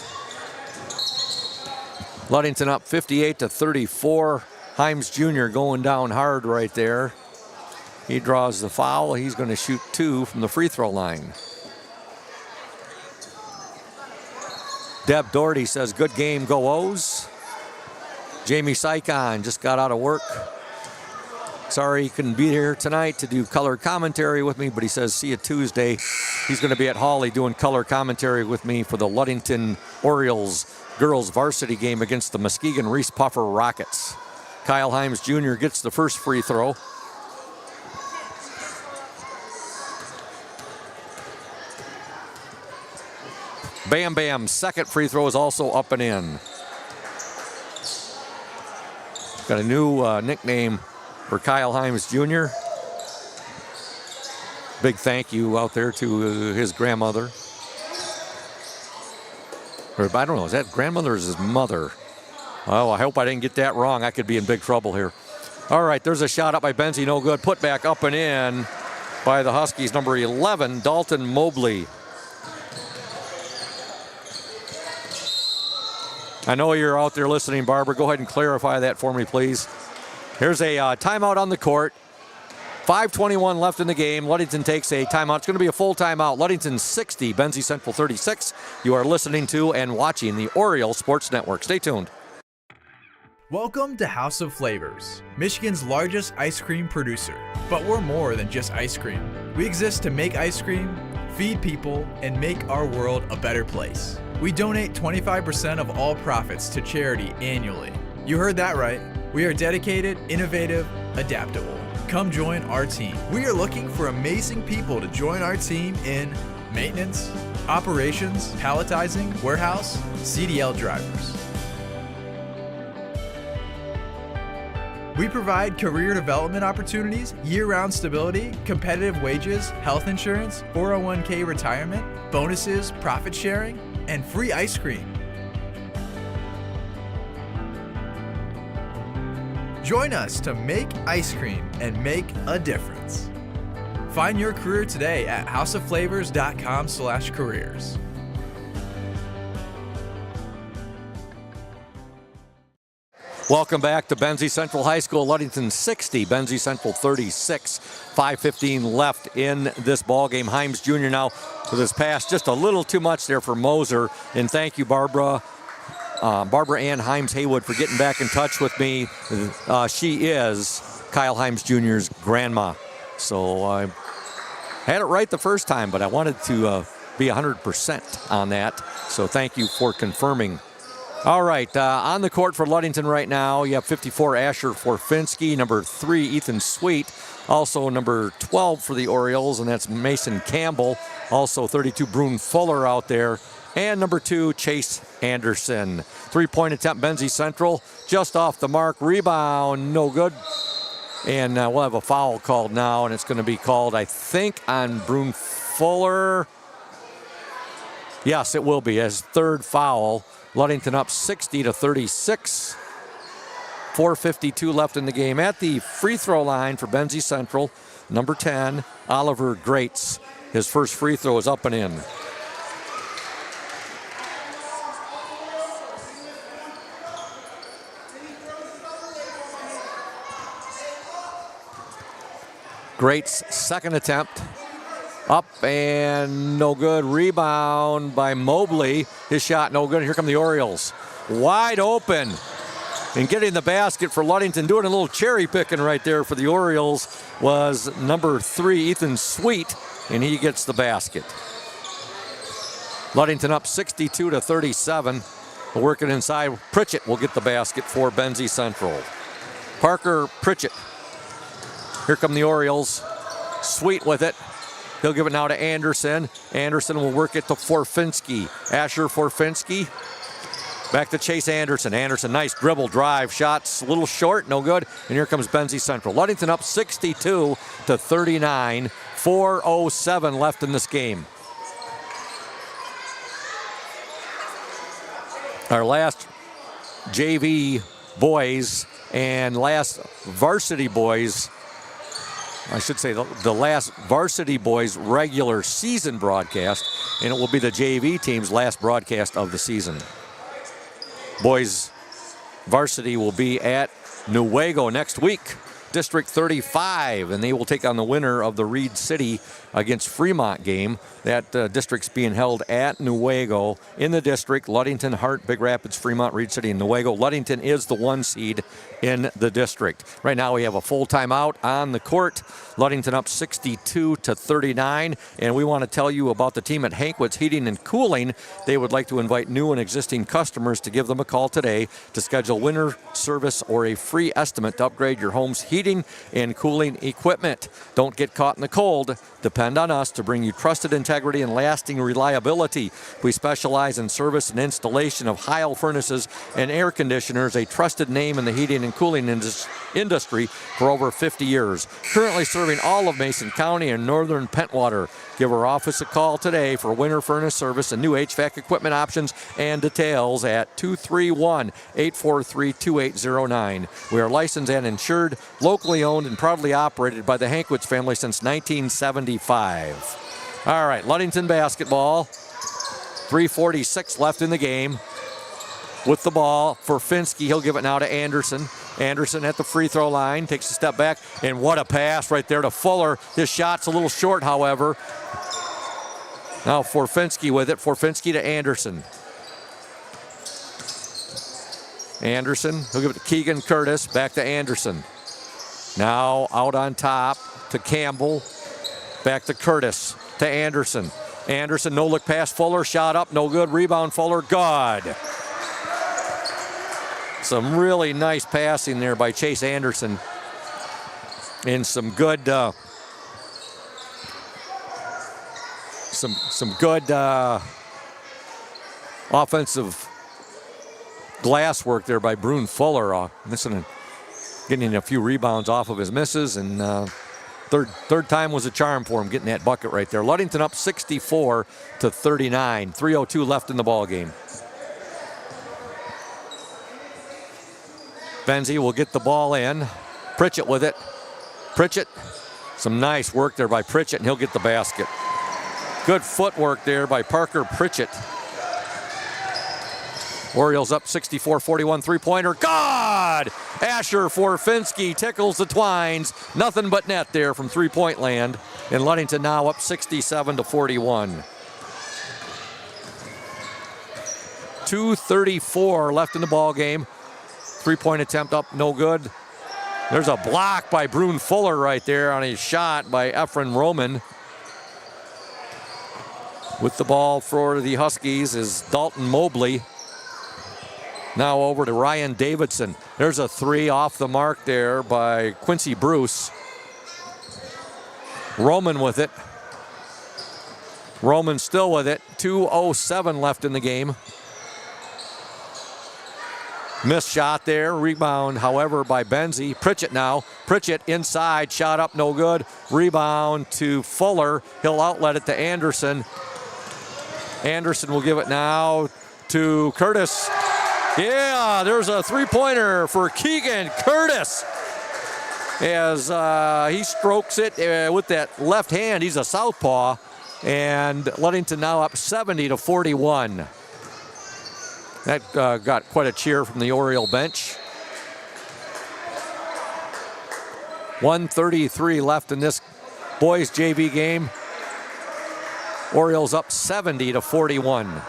Ludington up 58-34. Himes Jr. going down hard right there. He draws the foul. He's going to shoot 2 from the free throw line. Deb Doherty says, good game, go O's. Jamie Sycon just got out of work. Sorry he couldn't be here tonight to do color commentary with me, but he says, see you Tuesday. He's going to be at Hawley doing color commentary with me for the Ludington Orioles girls varsity game against the Muskegon Reese Puffer Rockets. Kyle Himes Jr. gets the first free throw. Bam Bam's second free throw is also up and in. Got a new nickname for Kyle Himes Jr. Big thank you out there to his grandmother. Or I don't know, is that grandmother or is his mother? Oh, I hope I didn't get that wrong. I could be in big trouble here. All right, there's a shot up by Benzie, no good. Put back up and in by the Huskies, number 11, Dalton Mobley. I know you're out there listening, Barbara. Go ahead and clarify that for me, please. Here's a timeout on the court. 5:21 left in the game. Ludington takes a timeout. It's going to be a full timeout. Ludington 60, Benzie Central 36. You are listening to and watching the Orioles Sports Network. Stay tuned. Welcome to House of Flavors, Michigan's largest ice cream producer. But we're more than just ice cream. We exist to make ice cream, feed people, and make our world a better place. We donate 25% of all profits to charity annually. You heard that right. We are dedicated, innovative, adaptable. Come join our team. We are looking for amazing people to join our team in maintenance, operations, palletizing, warehouse, CDL drivers. We provide career development opportunities, year-round stability, competitive wages, health insurance, 401k retirement, bonuses, profit sharing, and free ice cream. Join us to make ice cream and make a difference. Find your career today at houseofflavors.com/careers. Welcome back to Benzie Central High School. Ludington 60, Benzie Central 36. 5:15 left in this ball game. Himes Jr. now with his pass just a little too much there for Moser. And thank you, Barbara Ann Himes Haywood, for getting back in touch with me. She is Kyle Himes Jr.'s grandma. So I had it right the first time, but I wanted to be 100% on that. So thank you for confirming. All right, on the court for Ludington right now, you have 54, Asher Forfinski, number 3, Ethan Sweet, also number 12 for the Orioles, and that's Mason Campbell, also 32, Brune Fuller out there, and number 2, Chase Anderson. 3-point attempt, Benzie Central, just off the mark, rebound, no good, and we'll have a foul called now, and it's going to be called, I think, on Brune Fuller. Yes, it will be, as third foul. Ludington up 60-36. 4:52 left in the game. At the free throw line for Benzie Central, number 10, Oliver Greats. His first free throw is up and in. Greats' second attempt. Up and no good. Rebound by Mobley. His shot no good. Here come the Orioles. Wide open. And getting the basket for Ludington, doing a little cherry picking right there for the Orioles, was number 3, Ethan Sweet, and he gets the basket. Ludington up 62-37. Working inside. Pritchett will get the basket for Benzie Central. Parker Pritchett. Here come the Orioles. Sweet with it. He'll give it now to Anderson. Anderson will work it to Forfinski. Asher Forfinski. Back to Chase Anderson. Anderson, nice dribble drive. Shots a little short, no good. And here comes Benzie Central. Ludington up 62-39. 4:07 left in this game. Our last JV boys and last varsity boys, I should say the last varsity boys regular season broadcast, and it will be the JV team's last broadcast of the season. Boys varsity will be at Newaygo next week, District 35, and they will take on the winner of the Reed City against Fremont game. That district's being held at Newaygo in the district. Ludington, Hart, Big Rapids, Fremont, Reed City, and Newaygo. Ludington is the 1 seed in the district. Right now we have a full timeout on the court. Ludington up 62-39, and we want to tell you about the team at Hankwitz Heating and Cooling. They would like to invite new and existing customers to give them a call today to schedule winter service or a free estimate to upgrade your home's heating and cooling equipment. Don't get caught in the cold. Depend on us to bring you trusted integrity and lasting reliability. We specialize in service and installation of Heil furnaces and air conditioners, a trusted name in the heating and cooling industry for over 50 years. Currently serving all of Mason County and northern Pentwater. Give our office a call today for winter furnace service and new HVAC equipment options and details at 231-843-2809. We are licensed and insured, locally owned and proudly operated by the Hankwitz family since 1975. All right, Ludington basketball. 3:46 left in the game. With the ball for Finsky, he'll give it now to Anderson. Anderson at the free throw line, takes a step back, and what a pass right there to Fuller. His shot's a little short, however. Now Forfinski with it. Forfinski to Anderson. Anderson, he'll give it to Keegan Curtis, back to Anderson. Now out on top to Campbell, back to Curtis, to Anderson. Anderson, no look pass, Fuller, shot up, no good, rebound, Fuller, good. Some really nice passing there by Chase Anderson. And some good offensive glass work there by Brune Fuller. Getting a few rebounds off of his misses, and third time was a charm for him, getting that bucket right there. Ludington up 64-39. 3:02 left in the ball game. Benzie will get the ball in. Pritchett with it. Pritchett, some nice work there by Pritchett, and he'll get the basket. Good footwork there by Parker Pritchett. Orioles up 64-41, three-pointer. God! Asher Forfinski tickles the twines. Nothing but net there from three-point land. And Ludington now up 67-41. 2:34 left in the ball game. Three-point attempt up, no good. There's a block by Brune Fuller right there on his shot by Efren Roman. With the ball for the Huskies is Dalton Mobley. Now over to Ryan Davidson. There's a three off the mark there by Quincy Bruce. Roman with it. Roman still with it. 2:07 left in the game. Missed shot there. Rebound, however, by Benzie. Pritchett now. Pritchett inside. Shot up, no good. Rebound to Fuller. He'll outlet it to Anderson. Anderson will give it now to Curtis. Yeah, there's a three-pointer for Keegan Curtis. As he strokes it with that left hand. He's a southpaw. And Ludington now up 70-41. That got quite a cheer from the Oriole bench. 1:33 left in this boys JV game. Orioles up 70-41.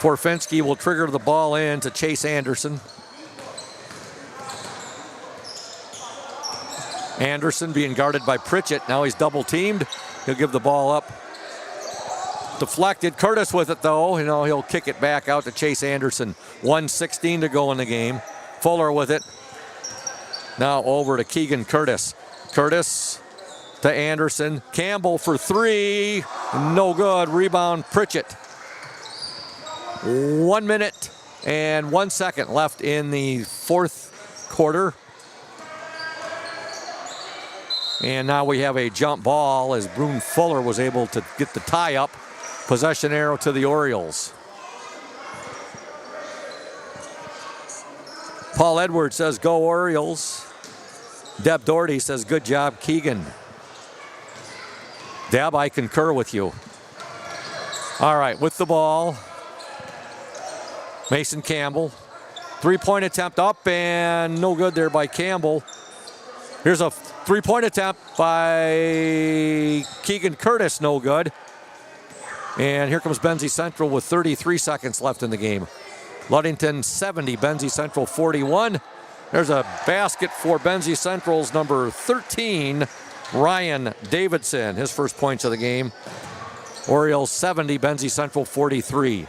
Forfinski will trigger the ball in to Chase Anderson. Anderson being guarded by Pritchett. Now he's double teamed. He'll give the ball up. Deflected. Curtis with it though. He'll kick it back out to Chase Anderson. 1:16 to go in the game. Fuller with it. Now over to Keegan Curtis. Curtis to Anderson. Campbell for three. No good. Rebound Pritchett. 1 minute and 1 second left in the fourth quarter. And now we have a jump ball as Brune Fuller was able to get the tie up. Possession arrow to the Orioles. Paul Edwards says, go Orioles. Deb Doherty says, good job, Keegan. Deb, I concur with you. All right, with the ball, Mason Campbell. Three-point attempt up and no good there by Campbell. Here's a three-point attempt by Keegan Curtis, no good. And here comes Benzie Central with 33 seconds left in the game. Ludington 70, Benzie Central 41. There's a basket for Benzie Central's number 13, Ryan Davidson. His first points of the game. Orioles 70, Benzie Central 43.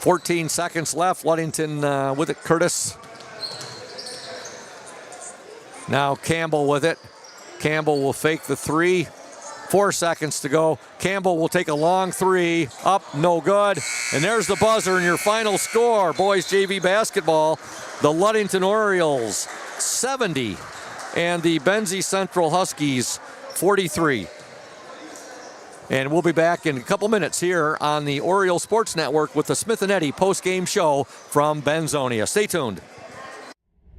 14 seconds left. Ludington with it. Curtis. Now Campbell with it. Campbell will fake the three. 4 seconds to go. Campbell will take a long three. Up, no good. And there's the buzzer and your final score. Boys JV basketball. The Ludington Orioles 70 and the Benzie Central Huskies 43. And we'll be back in a couple minutes here on the Oriole Sports Network with the Smith & Eddy post-game show from Benzonia. Stay tuned.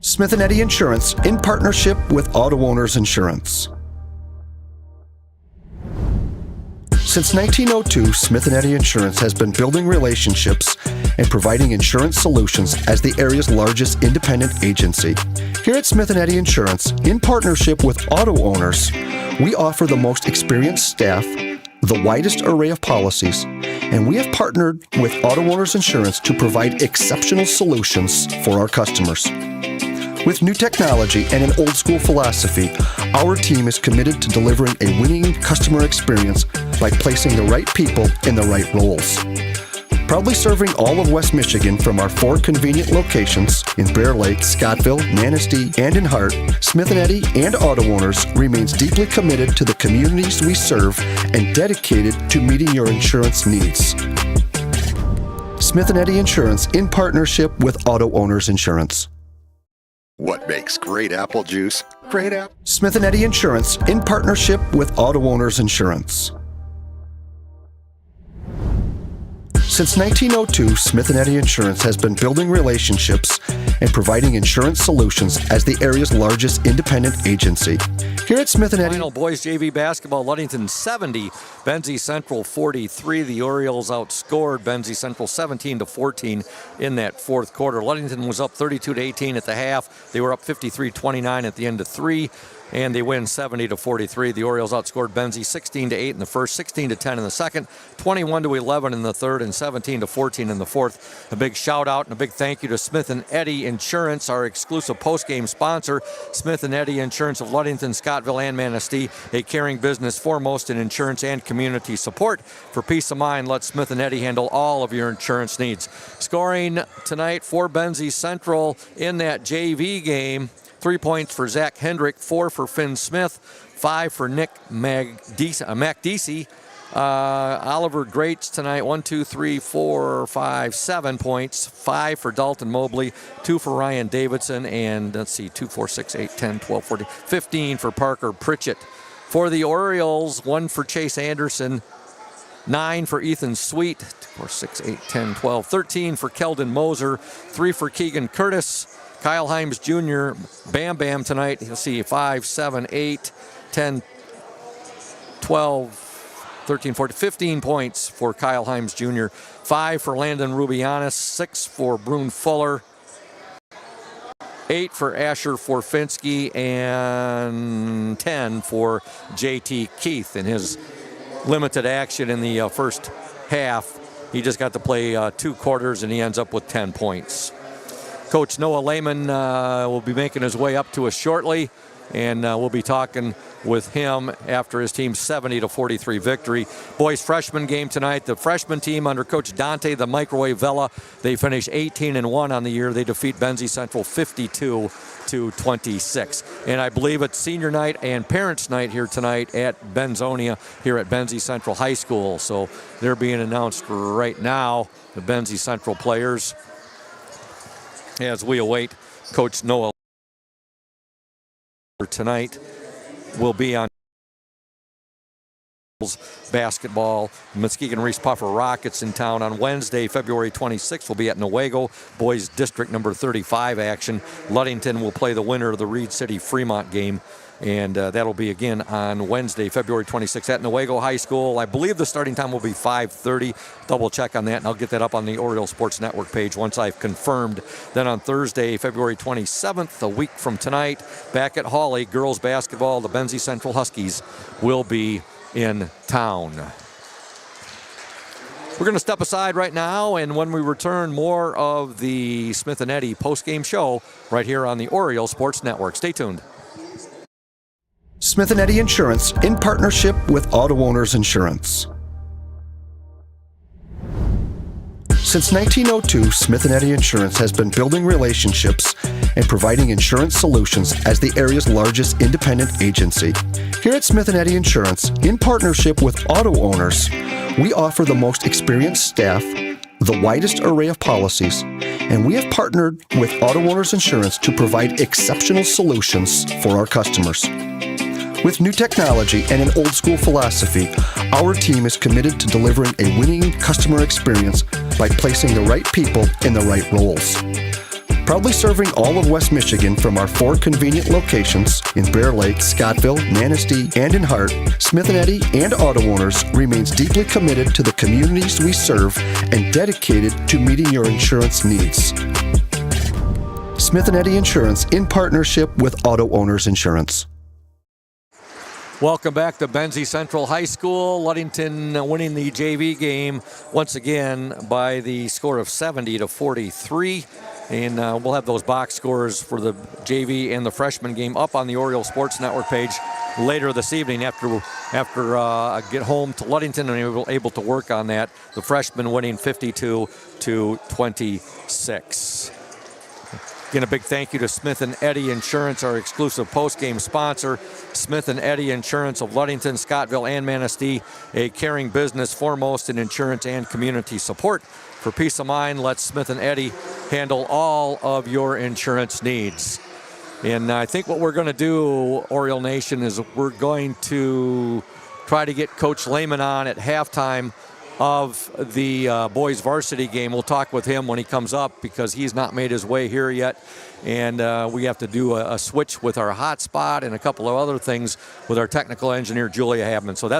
Smith & Eddy Insurance in partnership with Auto Owners Insurance. Since 1902, Smith & Eddy Insurance has been building relationships and providing insurance solutions as the area's largest independent agency. Here at Smith & Eddy Insurance, in partnership with Auto Owners, we offer the most experienced staff, the widest array of policies, and we have partnered with Auto Owners Insurance to provide exceptional solutions for our customers. With new technology and an old-school philosophy, our team is committed to delivering a winning customer experience by placing the right people in the right roles. Proudly serving all of West Michigan from our 4 convenient locations in Bear Lake, Scottville, Manistee, and in Hart, Smith & Eddy and Auto Owners remains deeply committed to the communities we serve and dedicated to meeting your insurance needs. Smith & Eddy Insurance in partnership with Auto Owners Insurance. What makes great apple juice? Great apple. Smith & Eddy Insurance in partnership with Auto Owners Insurance. Since 1902, Smith & Eddy Insurance has been building relationships and providing insurance solutions as the area's largest independent agency. Here at Smith and Eddy, Final boys JV basketball, Ludington 70, Benzie Central 43. The Orioles outscored Benzie Central 17-14 in that fourth quarter. Ludington was up 32-18 at the half. They were up 53-29 at the end of three, and they win 70-43. The Orioles outscored Benzie 16-8 in the first, 16-10 in the second, 21-11 in the third, and 17-14 in the fourth. A big shout out and a big thank you to Smith and Eddy Insurance, our exclusive post-game sponsor. Smith and Eddy Insurance of Ludington, Scottville, and Manistee, a caring business foremost in insurance and community support. For peace of mind, let Smith and Eddy handle all of your insurance needs. Scoring tonight for Benzie Central in that JV game: 3 points for Zach Hendrick, 4 for Finn Smith, 5 for Nick Macdesey. Oliver Greats tonight, 7 points, 5 for Dalton Mobley, 2 for Ryan Davidson, and 2, 4, 6, 8, 10, 12, 14, 15 for Parker Pritchett. For the Orioles, 1 for Chase Anderson, 9 for Ethan Sweet, 2, 4, 6, 8, 10, 12, 13 for Keldon Moser, 3 for Keegan Curtis, Kyle Himes Jr., Bam Bam tonight, you'll see 5, 7, 8, 10, 12, 13, 14, 15 points for Kyle Himes Jr., 5 for Landon Rubianis, 6 for Brune Fuller, 8 for Asher Forfinski, and 10 for JT Keith in his limited action in the first half. He just got to play 2 quarters, and he ends up with 10 points. Coach Noah Lehman will be making his way up to us shortly, and we'll be talking with him after his team's 70-43 victory. Boys freshman game tonight. The freshman team under Coach Dante the Microwave Vela, they finish 18-1 on the year. They defeat Benzie Central 52-26. And I believe it's senior night and parents night here tonight at Benzonia here at Benzie Central High School. So they're being announced right now, the Benzie Central players, as we await Coach Noah. Tonight will be on basketball. Muskegon Reese Puffer Rockets in town on Wednesday, February 26th. Will be at Newaygo. Boys District number 35 action. Ludington will play the winner of the Reed City Fremont game, and that'll be again on Wednesday, February 26th at Newaygo High School. I believe the starting time will be 5:30. Double check on that, and I'll get that up on the Oriole Sports Network page once I've confirmed. Then on Thursday, February 27th, a week from tonight, back at Hawley, girls basketball, the Benzie Central Huskies will be in town. We're going to step aside right now, and when we return, more of the Smith and Eddy post-game show right here on the Oriole Sports Network. Stay tuned. Smith and Eddy Insurance in partnership with Auto Owners Insurance. Since 1902, Smith and Eddy Insurance has been building relationships and providing insurance solutions as the area's largest independent agency. Here at Smith and Eddy Insurance, in partnership with Auto Owners, we offer the most experienced staff, the widest array of policies, and we have partnered with Auto Owners Insurance to provide exceptional solutions for our customers. With new technology and an old-school philosophy, our team is committed to delivering a winning customer experience by placing the right people in the right roles. Proudly serving all of West Michigan from our 4 convenient locations in Bear Lake, Scottville, Manistee, and in Hart, Smith & Eddy and Auto Owners remains deeply committed to the communities we serve and dedicated to meeting your insurance needs. Smith & Eddy Insurance in partnership with Auto Owners Insurance. Welcome back to Benzie Central High School. Ludington winning the JV game once again by the score of 70-43. And we'll have those box scores for the JV and the freshman game up on the Oriole Sports Network page later this evening after I get home to Ludington and able to work on that. The freshmen winning 52-26. Again, a big thank you to Smith & Eddy Insurance, our exclusive post-game sponsor. Smith & Eddy Insurance of Ludington, Scottville, and Manistee, a caring business foremost in insurance and community support. For peace of mind, let Smith & Eddy handle all of your insurance needs. And I think what we're going to do, Oriole Nation, is we're going to try to get Coach Lehman on at halftime of the boys varsity game. We'll talk with him when he comes up because he's not made his way here yet. And we have to do a switch with our hotspot and a couple of other things with our technical engineer, Julia Habman. So that's